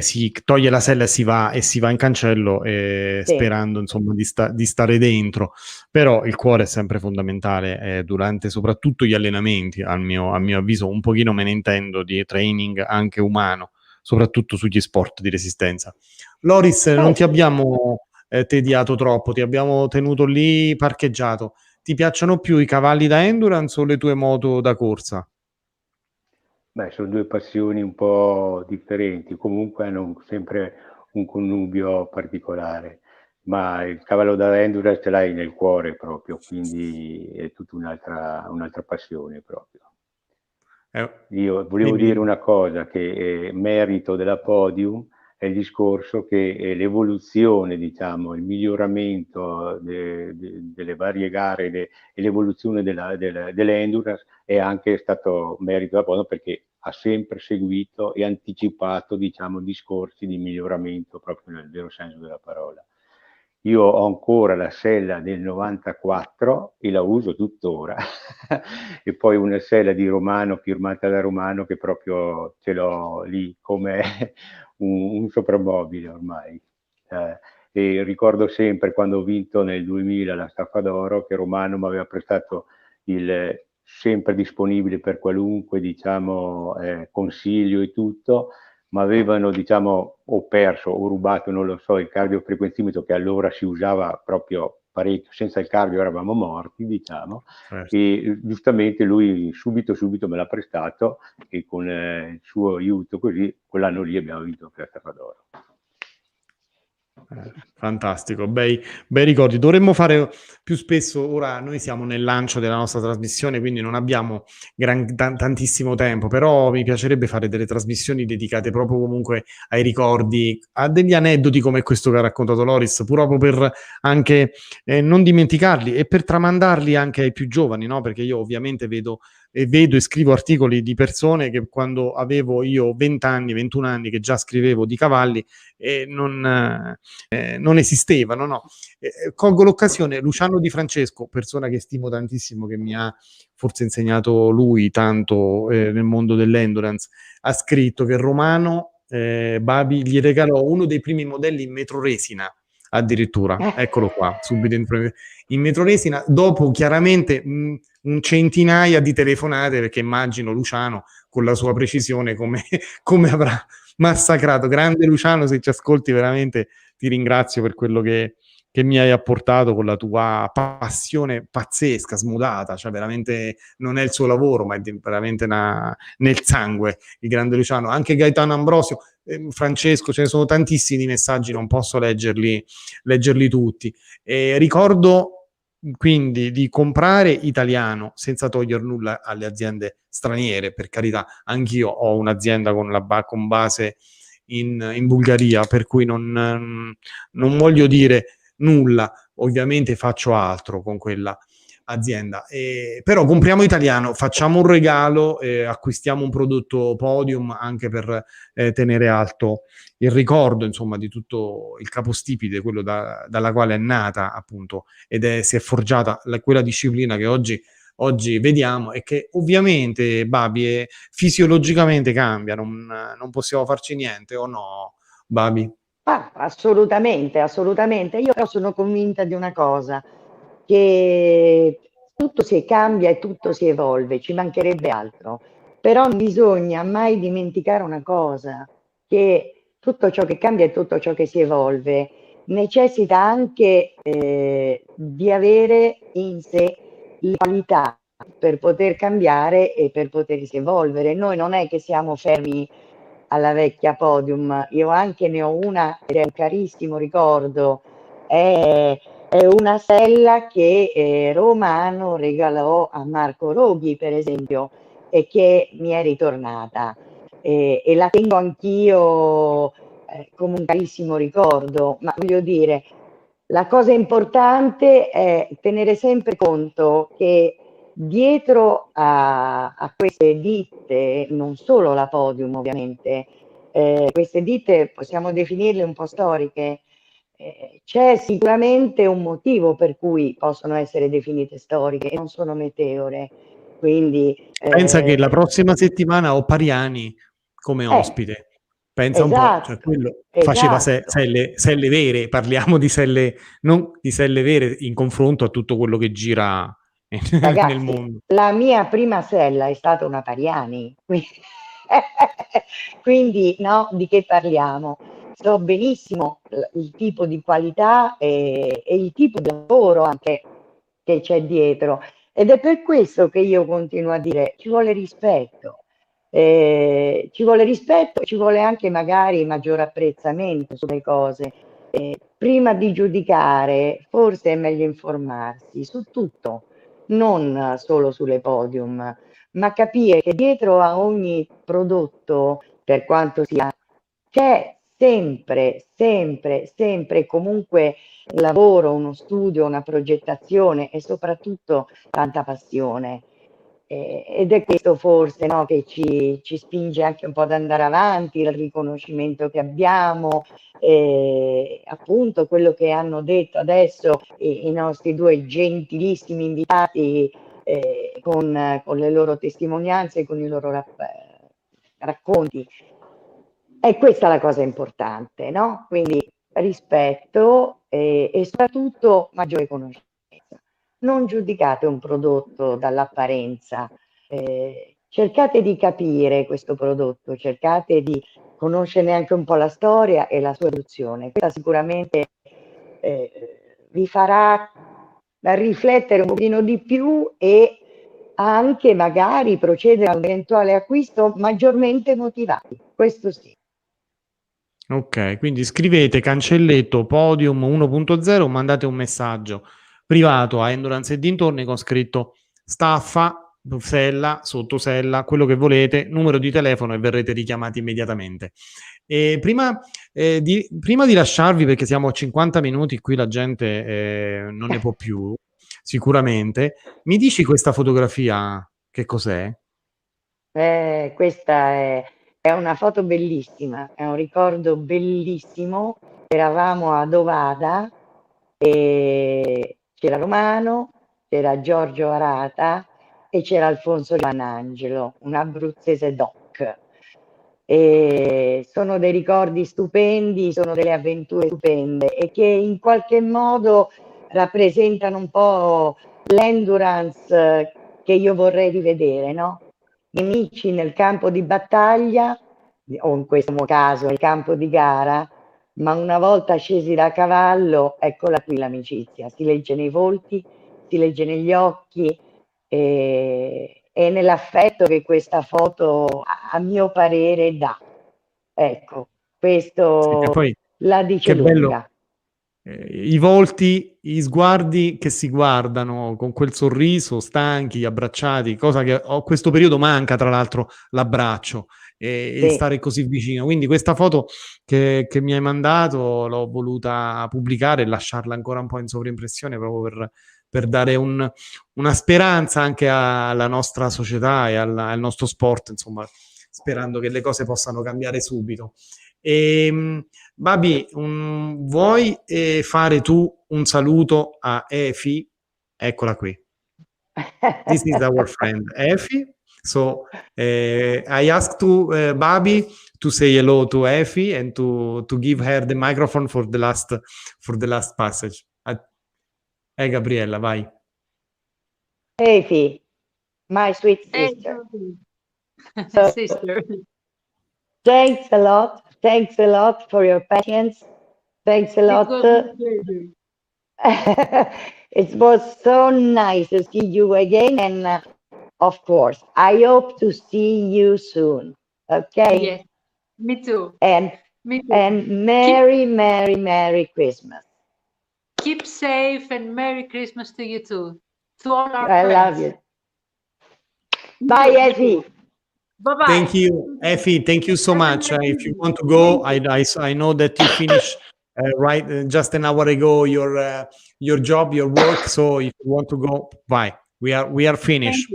si toglie la sella e si va in cancello Sì. sperando insomma di stare dentro, però il cuore è sempre fondamentale durante soprattutto gli allenamenti, a mio avviso. Un pochino me ne intendo di training anche umano, soprattutto sugli sport di resistenza. Loris, non ti abbiamo tediato troppo, ti abbiamo tenuto lì parcheggiato. Ti piacciono più i cavalli da endurance o le tue moto da corsa? Beh, sono due passioni un po' differenti, comunque hanno sempre un connubio particolare, ma il cavallo da endurance ce l'hai nel cuore proprio, quindi è tutta un'altra passione proprio. Io volevo dire una cosa, che merito della Podium è il discorso che l'evoluzione, diciamo, il miglioramento delle varie gare e l'evoluzione dell'endurance è anche stato merito della Podium, perché ha sempre seguito e anticipato, diciamo, discorsi di miglioramento proprio nel vero senso della parola. Io ho ancora la sella del 94 e la uso tuttora e poi una sella di Romano firmata da Romano che proprio ce l'ho lì come un soprammobile ormai. E ricordo sempre quando ho vinto nel 2000 la Staffa d'Oro che Romano mi aveva prestato il sempre disponibile per qualunque, diciamo, consiglio e tutto, ma avevano, diciamo, o perso o rubato, non lo so, il cardiofrequenzimetro che allora si usava proprio parecchio, senza il cardio eravamo morti, diciamo, Certo. e giustamente lui subito me l'ha prestato e con il suo aiuto così, quell'anno lì abbiamo vinto la Staffa d'Oro. Fantastico, bei ricordi. Dovremmo fare più spesso. Ora noi siamo nel lancio della nostra trasmissione, quindi non abbiamo tantissimo tempo, però mi piacerebbe fare delle trasmissioni dedicate proprio comunque ai ricordi, a degli aneddoti come questo che ha raccontato Loris, proprio per anche non dimenticarli e per tramandarli anche ai più giovani, no? Perché io ovviamente vedo e scrivo articoli di persone che quando avevo io 20 anni, 21 anni, che già scrivevo di cavalli e non esistevano, no? Colgo l'occasione, Luciano Di Francesco, persona che stimo tantissimo, che mi ha forse insegnato lui tanto nel mondo dell'endurance, ha scritto che Romano Babi gli regalò uno dei primi modelli in metroresina, addirittura, eccolo qua, subito in metroresina, dopo chiaramente un centinaia di telefonate, perché immagino Luciano con la sua precisione come avrà massacrato. Grande Luciano, se ci ascolti veramente ti ringrazio per quello che mi hai apportato con la tua passione pazzesca, smodata, cioè veramente non è il suo lavoro, ma è veramente nel sangue, il grande Luciano. Anche Gaetano Ambrosio, Francesco, ce ne sono tantissimi messaggi, non posso leggerli tutti. Ricordo quindi di comprare italiano senza togliere nulla alle aziende straniere, per carità. Anch'io ho un'azienda con base in Bulgaria, per cui non voglio dire nulla, ovviamente faccio altro con quella azienda. Però compriamo italiano, facciamo un regalo, acquistiamo un prodotto Podium anche per tenere alto il ricordo, insomma, di tutto il capostipite, quello dalla quale è nata, appunto, si è forgiata quella disciplina che oggi vediamo, e che ovviamente, Babi, fisiologicamente cambia, non possiamo farci niente, o no, Babi? Ah, assolutamente, assolutamente. Io però sono convinta di una cosa, che tutto si cambia e tutto si evolve, ci mancherebbe altro. Però non bisogna mai dimenticare una cosa, che tutto ciò che cambia e tutto ciò che si evolve necessita anche di avere in sé le qualità per poter cambiare e per potersi evolvere. Noi non è che siamo fermi alla vecchia Podium, io anche ne ho una ed è un carissimo ricordo, è una sella che Romano regalò a Marco Roghi, per esempio, e che mi è ritornata, e la tengo anch'io come un carissimo ricordo, ma voglio dire, la cosa importante è tenere sempre conto che dietro a queste ditte, non solo la Podium ovviamente, queste ditte possiamo definirle un po' storiche, c'è sicuramente un motivo per cui possono essere definite storiche e non sono meteore. Quindi, Pensa che la prossima settimana ho Pariani come ospite. Pensa un po', cioè esatto, quello faceva esatto. selle vere, parliamo di selle, non di selle vere in confronto a tutto quello che gira nel Ragazzi, mondo. la mia prima sella è stata una Pariani, quindi no, di che parliamo? So benissimo il tipo di qualità e il tipo di lavoro anche che c'è dietro, ed è per questo che io continuo a dire ci vuole rispetto. Ci vuole anche magari maggior apprezzamento sulle cose. Prima di giudicare, forse è meglio informarsi su tutto, non solo sulle Podium, ma capire che dietro a ogni prodotto, per quanto sia, c'è sempre, sempre, sempre comunque un lavoro, uno studio, una progettazione e soprattutto tanta passione. Ed è questo forse, no, che ci spinge anche un po' ad andare avanti, il riconoscimento che abbiamo, appunto quello che hanno detto adesso i nostri due gentilissimi invitati con le loro testimonianze, con i loro racconti. È questa la cosa importante, no? Quindi rispetto e soprattutto maggiore conoscenza. Non giudicate un prodotto dall'apparenza, cercate di capire questo prodotto, cercate di conoscerne anche un po' la storia e la sua evoluzione. Questa sicuramente vi farà riflettere un pochino di più e anche magari procedere a un eventuale acquisto maggiormente motivati. Questo sì. Ok, quindi scrivete cancelletto Podium 1.0, mandate un messaggio privato a Endurance e dintorni con scritto staffa, sella, sottosella, quello che volete, numero di telefono, e verrete richiamati immediatamente. E prima di lasciarvi, perché siamo a 50 minuti, qui la gente non ne può più, sicuramente, mi dici questa fotografia che cos'è? Questa è una foto bellissima, è un ricordo bellissimo. Eravamo ad Ovada e c'era Romano, c'era Giorgio Arata e c'era Alfonso Giannangelo, un abruzzese doc. E sono dei ricordi stupendi, sono delle avventure stupende e che in qualche modo rappresentano un po' l'endurance che io vorrei rivedere, no? Nemici nel campo di battaglia, o in questo caso nel campo di gara, ma una volta scesi da cavallo, eccola qui l'amicizia, si legge nei volti, si legge negli occhi e nell'affetto che questa foto, a mio parere, dà. Ecco, Sì, che questo poi la dice che bello. lunga. I volti, gli sguardi che si guardano con quel sorriso, stanchi, abbracciati, cosa che a questo periodo manca, tra l'altro, l'abbraccio. e stare così vicino. Quindi questa foto che mi hai mandato l'ho voluta pubblicare e lasciarla ancora un po' in sovraimpressione proprio per dare una speranza anche alla nostra società e al nostro sport, insomma, sperando che le cose possano cambiare subito. Babi, vuoi fare tu un saluto a Efi? Eccola qui. This is our friend Efi. So I asked to Babi to say hello to Efi and to give her the microphone for the last passage. Gabriella, vai. Efi, my sweet sister. Sister. Thanks a lot for your patience. Thanks a lot. It was so nice to see you again, and of course, I hope to see you soon. Okay? Yes, me too. And Merry Christmas. Keep safe and Merry Christmas to you too. To all our I friends. love you. Bye, Effie. Bye-bye. Thank you, Effie. Thank you so much. If you want to go, I know that you finished just an hour ago your job, your work. So if you want to go, bye. We are finished.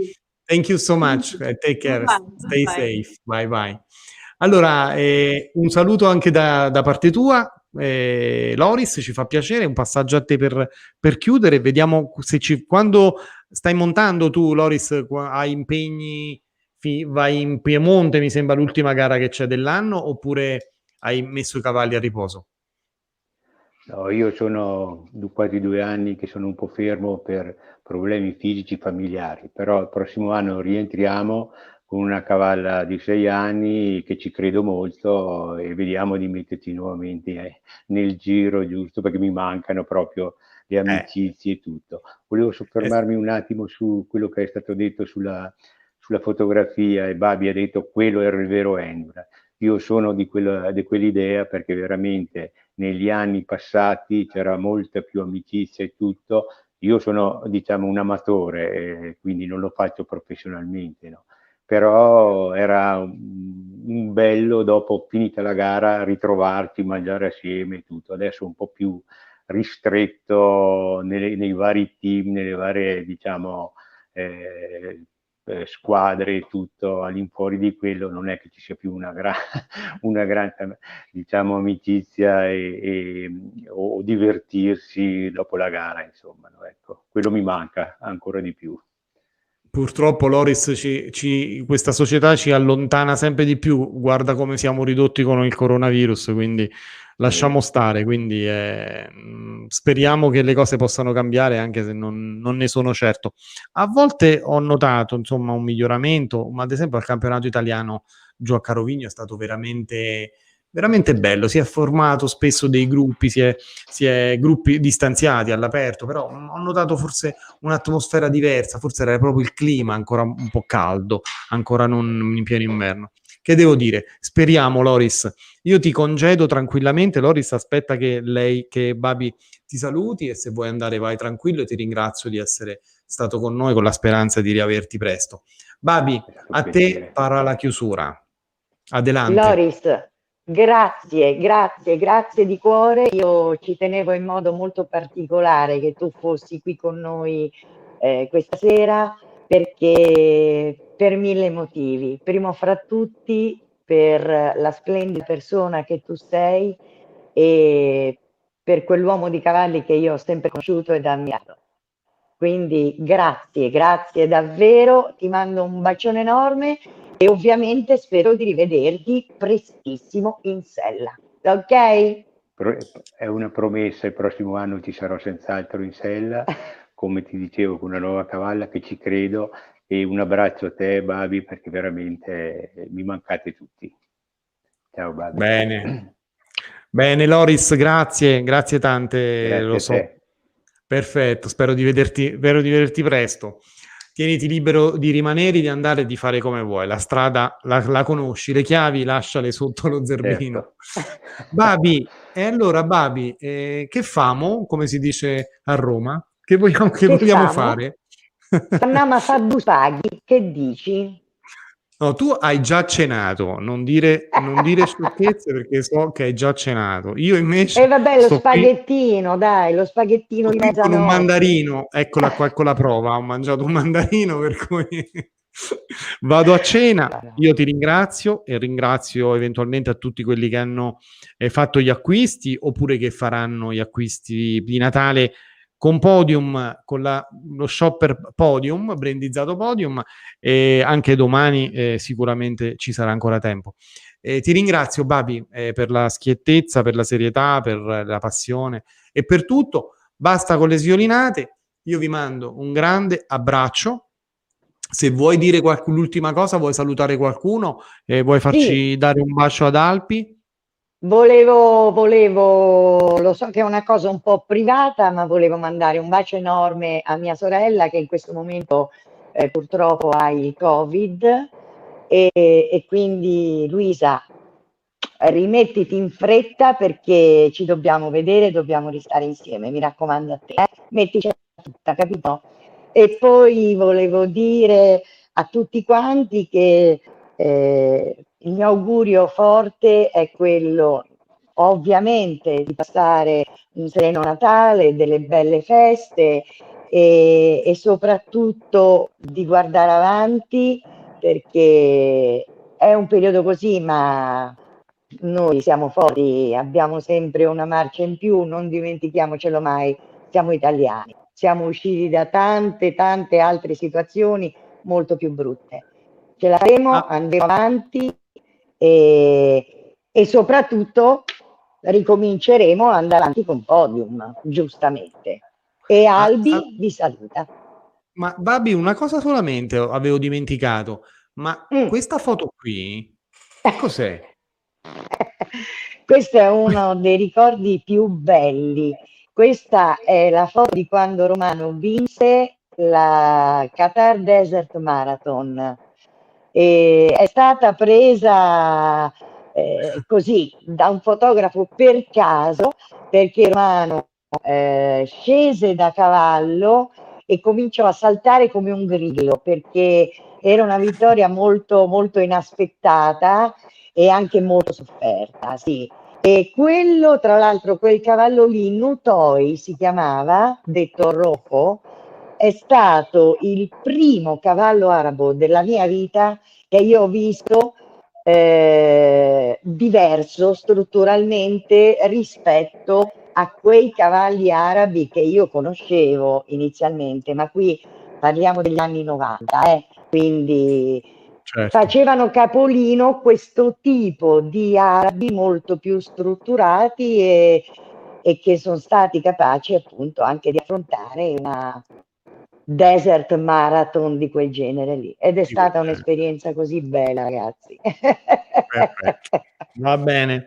Thank you so much. Take care. Bye-bye. Stay Bye-bye. safe. Bye bye. Allora, un saluto anche da parte tua. Loris, ci fa piacere, un passaggio a te per chiudere. Vediamo se quando stai montando tu, Loris, hai impegni, vai in Piemonte, mi sembra l'ultima gara che c'è dell'anno, oppure hai messo i cavalli a riposo? No, io sono quasi 2 anni che sono un po' fermo per problemi fisici familiari, però il prossimo anno rientriamo con una cavalla di 6 anni che ci credo molto e vediamo di metterci nuovamente nel giro giusto, perché mi mancano proprio le amicizie e tutto. Volevo soffermarmi un attimo su quello che è stato detto sulla fotografia, e Babi ha detto quello è il vero Endura. Io sono di quell'idea, perché veramente negli anni passati c'era molta più amicizia e tutto. Io sono, diciamo, un amatore, quindi non lo faccio professionalmente, no? Però era un bello, dopo finita la gara, ritrovarci, mangiare assieme e tutto. Adesso un po' più ristretto nei vari team, nelle varie, diciamo, squadre e tutto. All'infuori di quello non è che ci sia più una grande, diciamo, amicizia o divertirsi dopo la gara, insomma, no? Ecco, quello mi manca ancora di più. Purtroppo, Loris, questa società ci allontana sempre di più. Guarda come siamo ridotti con il coronavirus, quindi lasciamo stare. Quindi speriamo che le cose possano cambiare, anche se non ne sono certo. A volte ho notato, insomma, un miglioramento, ma ad esempio al campionato italiano giù a Carovigno è stato veramente bello. Si è formato spesso dei gruppi, si è gruppi distanziati all'aperto, però ho notato forse un'atmosfera diversa, forse era proprio il clima ancora un po' caldo, ancora non in pieno inverno. Che devo dire? Speriamo, Loris. Io ti congedo tranquillamente. Loris aspetta che Babi ti saluti, e se vuoi andare vai tranquillo, e ti ringrazio di essere stato con noi, con la speranza di riaverti presto. Babi, a te para la chiusura. Adelante. Loris, grazie di cuore. Io ci tenevo in modo molto particolare che tu fossi qui con noi questa sera, perché per 1000 motivi. Primo fra tutti per la splendida persona che tu sei e per quell'uomo di cavalli che io ho sempre conosciuto ed ammirato. Quindi grazie davvero, ti mando un bacione enorme e ovviamente spero di rivederti prestissimo in sella, ok? È una promessa, il prossimo anno ci sarò senz'altro in sella, come ti dicevo, con una nuova cavalla che ci credo, e un abbraccio a te, Babi, perché veramente mi mancate tutti. Ciao, Babi. Bene Loris, grazie tante, grazie, lo so. Te. Perfetto, spero di vederti presto. Tieniti libero di rimanere, di andare e di fare come vuoi. La strada la conosci, le chiavi lasciale sotto lo zerbino. Certo. Babi, e allora Babi, che famo, come si dice a Roma? Che vogliamo fare? Andiamo a fare due paghi, che dici? No, tu hai già cenato, non dire sciocchezze perché so che hai già cenato. Io invece E vabbè, lo sto qui, spaghettino, dai, lo spaghettino sto di qui con un mezzanotte. mandarino, eccola qua, ecco la prova, ho mangiato un mandarino per cui vado a cena. Io ti ringrazio e ringrazio eventualmente a tutti quelli che hanno fatto gli acquisti oppure che faranno gli acquisti di Natale con Podium, con lo shopper Podium, brandizzato Podium, e anche domani sicuramente ci sarà ancora tempo. Ti ringrazio Babi per la schiettezza, per la serietà, per la passione e per tutto. Basta con le sviolinate, io vi mando un grande abbraccio. Se vuoi dire l'ultima cosa, vuoi salutare qualcuno, vuoi Sì, farci dare un bacio ad Alpi? volevo, lo so che è una cosa un po' privata, ma volevo mandare un bacio enorme a mia sorella che in questo momento purtroppo ha il Covid e quindi Luisa, rimettiti in fretta perché ci dobbiamo vedere, dobbiamo restare insieme, mi raccomando a te, metticela tutta, capito? E poi volevo dire a tutti quanti che il mio augurio forte è quello, ovviamente, di passare un sereno Natale, delle belle feste e soprattutto di guardare avanti perché è un periodo così, ma noi siamo forti, abbiamo sempre una marcia in più, non dimentichiamocelo mai, siamo italiani, siamo usciti da tante, tante altre situazioni molto più brutte. Ce la faremo, andremo avanti e soprattutto ricominceremo ad andare avanti con Podium, giustamente. E Albi vi saluta. Ma Babi, una cosa solamente avevo dimenticato, ma questa foto qui, che cos'è? Questo è uno dei ricordi più belli. Questa è la foto di quando Romano vinse la Qatar Desert Marathon. E è stata presa così da un fotografo per caso perché Romano scese da cavallo e cominciò a saltare come un grillo perché era una vittoria molto, molto inaspettata e anche molto sofferta, sì. E quello, tra l'altro, quel cavallo lì, Nutoi si chiamava, detto Rojo, è stato il primo cavallo arabo della mia vita che io ho visto diverso strutturalmente rispetto a quei cavalli arabi che io conoscevo inizialmente, ma qui parliamo degli anni 90, quindi Certo. facevano capolino questo tipo di arabi molto più strutturati e che sono stati capaci appunto anche di affrontare una desert marathon di quel genere lì. Ed è stata un'esperienza così bella, ragazzi. Perfetto. Va bene.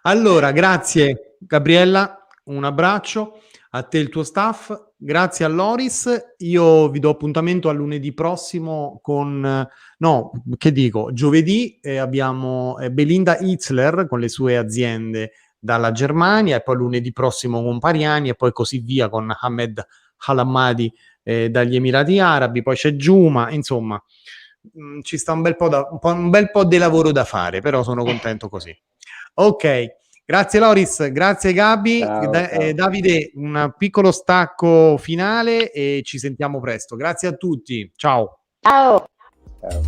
Allora, grazie Gabriella, un abbraccio a te e il tuo staff, grazie a Loris, io vi do appuntamento a lunedì prossimo con, no, che dico, giovedì abbiamo Belinda Hitzler con le sue aziende dalla Germania e poi lunedì prossimo con Pariani e poi così via con Ahmed Halamadi dagli Emirati Arabi, poi c'è Giuma, insomma ci sta un bel po' di lavoro da fare, però sono contento così. Ok, grazie Loris, grazie Gabi. Ciao. Davide, un piccolo stacco finale e ci sentiamo presto. Grazie a tutti. Ciao. Ciao. Ciao.